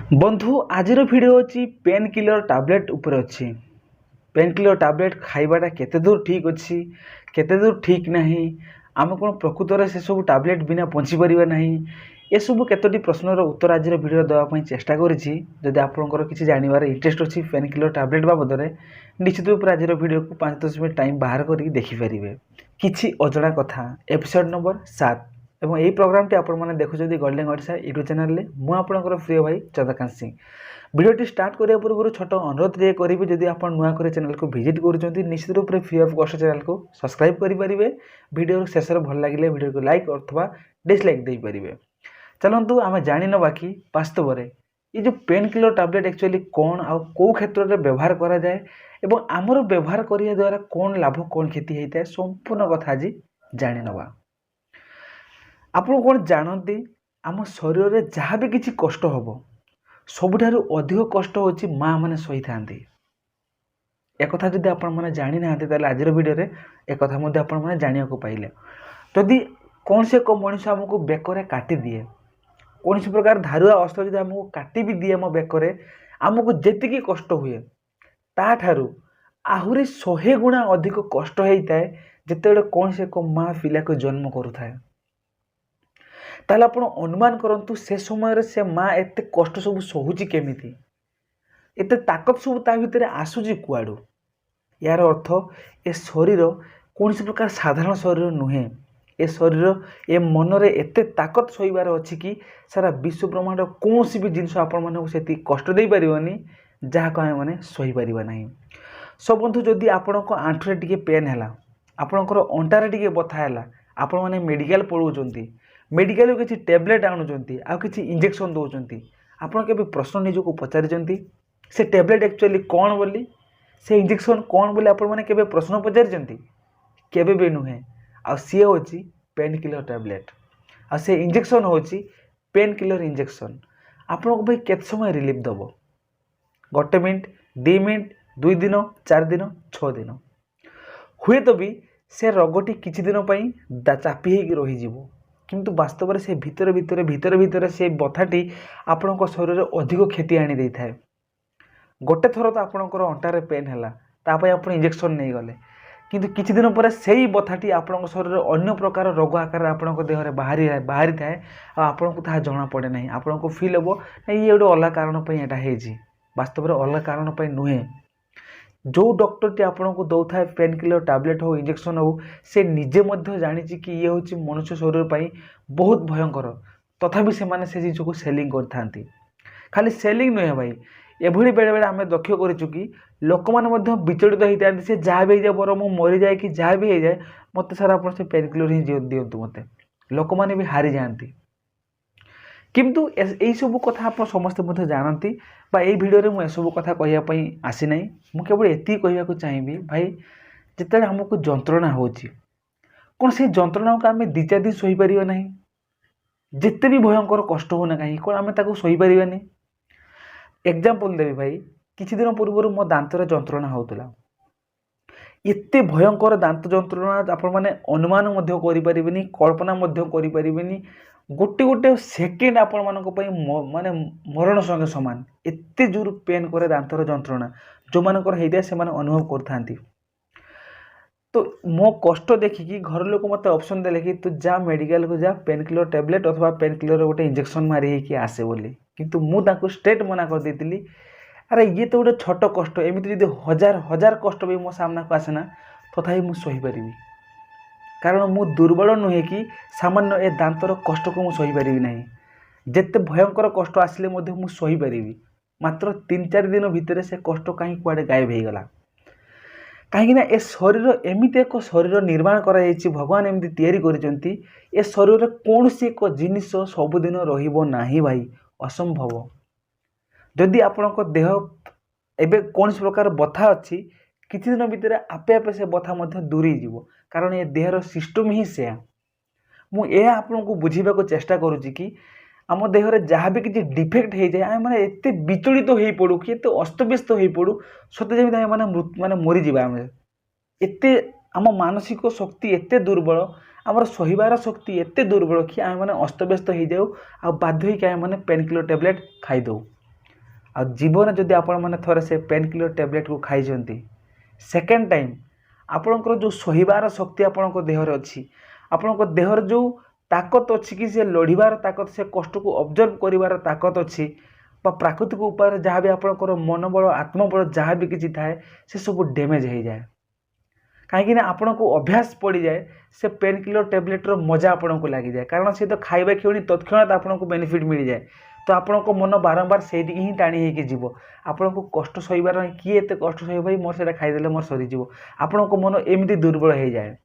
बंधु आज भिडियो अच्छी पेन किलर टैबलेट उपर अच्छी पेन किलर टैबलेट खाइबाटा केते दूर ठीक अच्छी केते दूर ठीक नहीं आम कौन प्रकृत में से सब टैबलेट बिना बची पार ना ये सब केतोटी प्रश्नर उत्तर आज भिडियो देवाई चेष्टा करी आपंकर किसी जानवर इंटरेस्ट अच्छी पेन किलर टैबलेट बाबद में निश्चित रूप आज भिडियो को 5-10 मिनट टाइम बाहर करके देखिपारे। किछि अजଣା कथा एपिसोड नंबर 7 एवं यही प्रोग्राम टी आपने देखुं गोल्डेनओडिशा यूट्यूब चैनल में मुझे प्रिय भाई चंद्रकांत सिंह। वीडियो स्टार्ट करने पूर्व छोट अनुरोध ये करी जदि आप नुआ कर चैनल को विजिट कर निश्चित रूप से फ्री ऑफ कॉस्ट चैनल को सब्सक्राइब करेंगे। वीडियो शेष में भल लगे वीडियो को लाइक अथवा डिसलाइक दे पारे। चलतु आम जानी ना कि वास्तव में ये जो पेन किलर टैबलेट एक्चुअली कौन आ कौ क्षेत्र में व्यवहार करा जाए एवं आमर व्यवहार करने द्वारा कौन लाभ कौन क्षति होता है संपूर्ण कथा आज जानी नवा। आप कौन जानते आम शरीर में जहाँ भी किसी कष्ट हम सबुठारु अधिक कष्ट होची माँ मैंने सही था। एक जदि आपने जानी ना आज वीडियो रे एक आपने जाना पाइले जदि कौन से एक मनीष आमको बेकरे काटी दिए कौन सी प्रकार धारुआ अस्त्र जब आमको काटी भी दिए मो बेकरे आमको जेतिकी कष्ट हुए ताठारु आहुरी 100 गुणा अधिक कष्ट होता है जिते कौन से एक माँ पिला को जन्म करुए। ताले आपण अनुमान करंतु से समय से माँ एत कष्ट सब सहूची केमिति एत ताकत सब ता भितर आसुची कुआडू। यार अर्थ ए शरीर कौन सी प्रकार साधारण शरीर नुहे। ए शरीर ए मन रे एते ताकत सहीबार अच्छी कि सारा विश्व ब्रह्मांड कौन सी भी जिनस आपण मानक से कष्ट दे पारिबनी जहाँ को आम मैंने सही पारिबा नहीं। सब बंधु जदि आपणक आंठुरे टिके पेन है आपणकर अंटारे टिके बथा है आपण मैंने मेडिकल पढ़ुंट मेडिकल किसी टैबलेट आणुंट आ किसी इंजेक्शन दौरान आपड़ के प्रश्न निजक पचारि से टैबलेट एक्चुअली कौन बोली से इंजेक्शन कौन बोली आपण मैंने केबे प्रश्न पचारि केबे भी नुहे आ सी हूँ पेन किलर टैबलेट आ से इंजेक्शन हूँ पेन किलर इंजेक्शन आपण को भाई केत समय रिलीफ दब 1 मिनट 2 मिनट 2 दिन 4 दिन 6 दिन हुए तो भी से रोगटी किछि दिन पई चापी होगी रही किंतु वास्तव में से भितर भितर भितर भितर से बथाटी आपण शरीर अधिक क्षति आनी दे थाए। गोटे थर तो आपणकर अंटारे पेन है तापाई आप इंजेक्शन नहीं गले किंतु किछि दिन पर से ही बथाटी आपण शरीर अन्य प्रकार रोग आकार आपण देह बाहरी थाए आपन को ताहा जना पड़े नहीं आपन को फील हम ये गोटे अलग कारण यहाँ वास्तव में अलग कारण नुहे। जो डॉक्टर टी आपन को दौ था पेन किलर टैबलेट हो इंजेक्शन हो से निजे मध्य जानी कि ये हूँ मनुष्य शरीर पर बहुत भयंकर तथापि से जिन को सेलिंग करते खाली सेलिंग नुहे भाई एभली बेले बेले आम लक्ष्य करूँ कि लोक मैंने विचलित होता है से जहाँ भी हो जाए बर मु मरी जाए कि जहाँ भी हो जाए मत सर आप पेन किलर ही दिंतु मत लोक मैंने भी हारी जाती किंतु यही सब कथा आप समस्ते जानती यही भिडियो मुझे सब कथा कहवाई आसी ना मुझे केवल एति कहवाक चाहिए भाई जिते आमको जंत्रणा हो कौन से जंत्रणा को आम 2-4 दिन सहीपर ना जिते भी भयंकर कष्ट होना कहीं कौन आम सही पारानी। एग्जांपल देवी भाई किछि दिन पूर्व मो दांतर जंत्रणा होता एते भयंकर दांत जंत्रणा आपण मैंने अनुमान करें कल्पना करें गोटे गोटे सेकेंड आपण माने मरण संगे समान एते जोर पेन करे दांतर जंत्रणा जो मानकर हेइदा से माने अनुभव करथांती। तो मो कष्ट देखिकी घर लोक मत ऑप्शन देले कि तू जा मेडिकल को जा पेन किलर टैबलेट अथवा पेन किलर गोटे इंजेक्शन मारी है कि आसे बोली किंतु मु ताको स्ट्रेट मना कर देतिली अरे ये तो गोटे छोट कष्ट एमती जब हजार हजार कष्ट भी मो सामना को आसेना तथापि मु सही पारिबी कारण मु दुर्बल नुहे कि सामान्य ए दांतर कष्ट को मु सही पारिबी नहीं जिते भयंकर कष्ट आसिले मध्य मु सही पारिबी मात्र 3-4 दिन भितर से कष्ट कहीं कुआडे गायब हो गला कहीं ए शरीर एमती एक शरीर निर्माण करा भगवान एमती तैयारी करिसेंती ए शरीर कौन सी एक जिनिस सबुदिन रहिबो नाही भाई असंभव। जदि आपणक देह एबे कौन सी प्रकार बथा अच्छी किछि दिन भितर आपे आपे से बथा मध्य दूरी जीवो कारण ये देहर सिस्टम ही से मुझे आपन को बुझीबा को चेष्टा करुच्ची कि आम देहरे जहाँ भी किसी डिफेक्ट हो जाए आम मैंने एत विचलित हो पड़ू कि एत अस्तव्यस्त हो पड़ू सत्य जमी मैंने माने मरीजा आम एत आम मानसिक शक्ति एत दुर्बल आमर सहीबार शक्ति एत दुर्बल कि आम मैंने अस्तव्यस्त हो जाऊ आ बाध्य होकर आम मैंने पेन किलर टैबलेट खाईदे आ जीवन जदि आपण मैंने थोड़े से पेन किलर टैबलेट को खाई सेकेंड टाइम आपणकर जो सहिबार शक्ति आपण देहर अच्छी आपण देहर जो ताकत अच्छी कि से लड़ार ताकत से कष्ट को ऑब्जर्व करिवार ताकत अच्छी प्राकृतिक उपाय जहाँ भी आपणकर मनोबल आत्मबल जहाँ भी किसी थाए से सब डैमेज हो जाए कहीं आपण को अभ्यास पड़ जाए से पेन किलर टैबलेट मजा आपण को लगी जाए कारण से तो खाଇବା क्षणी तत्क्षणात आपको बेनिफिट मिल जाए तो आपण को मन बारंबार से ही टाणी होगी आपण को कष्ट सहीबार किए एत कष्ट सह भाई मोर से खाईदे मोर सरीज आपण को मन एमती दुर्बल हो जाए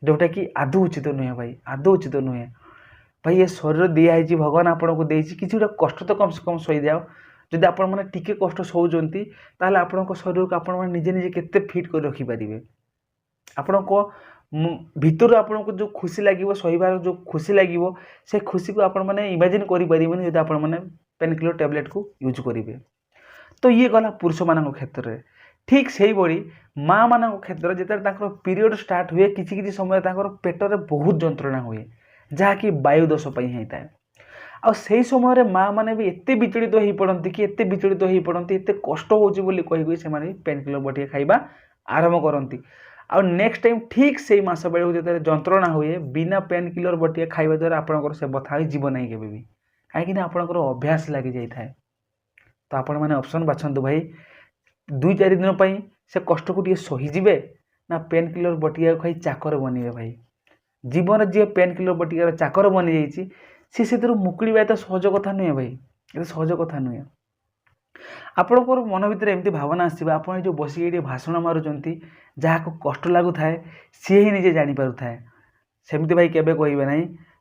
जोटा कि आदौ उचित नुहे भाई आदौ उचित नुहे भाई ये शरीर दिखाई भगवान आपन को देछि किसी गोटे कष्ट तो कम से कम सही दिया जदि आपण मैंने टिके कष्ट सोचती ताल आपण शरीर को आपण निजे निजे केते फिट कर रखिपारे आपण को भितर आपन को जो खुशी लगे सहीबार जो खुशी लगे से खुशी को आपण मैंने इमेजिन करें जब आपण मैंने पेन किलर टैबलेट को यूज करेंगे तो ये गला पुरुष मान क्षेत्र में ठीक से भाई माँ मान क्षेत्र जो पीरियड स्टार्ट हुए किसी समय पेटर बहुत जंत्रणा हुए जहाँकि वायु दोष होता है आ से समय माँ मैंने भी एत विचलित हो पड़ती कि एत विचलित हो पड़ती एत कष्ट होगी से पेन किलर बटिया खाଇବା आरंभ करती आ नेक्स्ट टाइम ठीक से मास बेलू जो जंत्रणा हुए बिना पेन किलर बटिया खाଇବା द्वारा आपंकर से बता जीव ना केवे भी कहीं आपंकर अभ्यास लगी जाए तो आपण मैंने ऑप्शन बाछंतु भाई 2-4 दिन पर से कष्ट को टे सहीजे ना पेन किलर बटिया खाई चाकर बनवे भाई जीवन जी पेन किलर बटिकार चाकर बनी जाइए सी से मुकुड़ा तो सहज कथा नुहे भाई ये सहज कथा नुहे आपणकर मन भर एमती भावना आसो आप जो बसिक ये भाषण मारुंट जहाँ को कष्ट लगुए सी ही निजे जापर थाए सेमती भाई केबे कहबे ना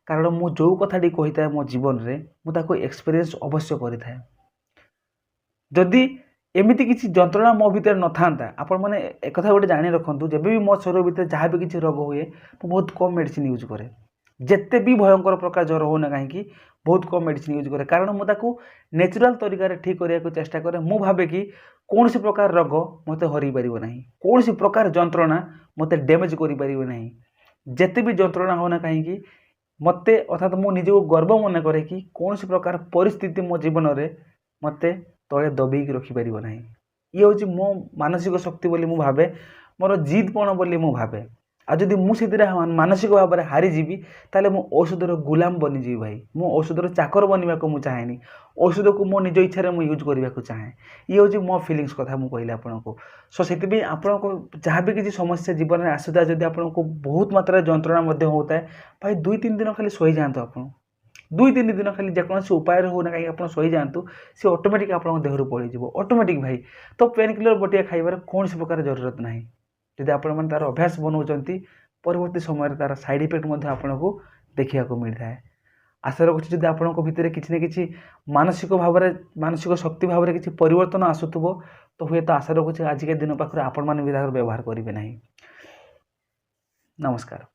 कारण मु जो कथाटी कही था मो जीवन में मुझे एक्सपीरियंस अवश्य करें जदि एमती किसी जंत्रणा मो भीतर न था आपण मैंने एक गोटे जाणी रखु जब भी मो शरीर भीतर जहाँ भी किसी रोग हुए तो बहुत कम मेडिसिन यूज करे जिते भी भयंकर प्रकार ज्वर हो ना कहीं बहुत कम मेडिसिन यूज करे कारण मुझे नेचुरल तरीका ठीक करने को चेष्टा करे मु भावे कि कौन सी प्रकार रोग मत हरई पार ना कौन सी प्रकार जंत्रणा मत डैमेज कर जिते भी जंत्रणा हो ना कहीं मत अर्थात मु निजे गर्व मन करे कि कौन सी प्रकार परिस्थिति मो जीवन में मत तले दबेक रखिपार ना ये हूँ मो मानसिक शक्ति बोली मु भावे मोर जिदपण बोली मु भावे आ जदि मुझे मानसिक भाव में हारीजी ताले मु औषधर गुलाम बनीजी भाई मु औषधर चाकर बनवा को चाहेनी औषध को मो निज इच्छा मुझे यूज करने को चाहे ये हूँ मो फिलिंग्स कथा मुझे कहली आपको सो से आपको जहाँ भी किसी समस्या जीवन में आसुता जब आपको बहुत मात्रा जंत्रणा होता है भाई 2-3 दिन खाली सही जातु आप 2-3 दिन खाली जेकोसी उपाय हो ना कहीं आप सही जातु सी ऑटोमेटिक आप देहर पड़े ऑटोमेटिक भाई तो पेन किलर बटिया खाइबार कौन प्रकार जरूरत ना जदि आप तार अभ्यास बनाऊँच परवर्ती समय तार साइड इफेक्ट आपको देखा मिलता है आशा रखुच्छी जब आपंक भितर किसी न किसी मानसिक भाव मानसिक शक्ति भाव में किसी परिवर्तन आसुव तो हुए तो आशा रखुच्छी आजिका दिन पाखे आपण मैंने भी व्यवहार करेंगे ना। नमस्कार।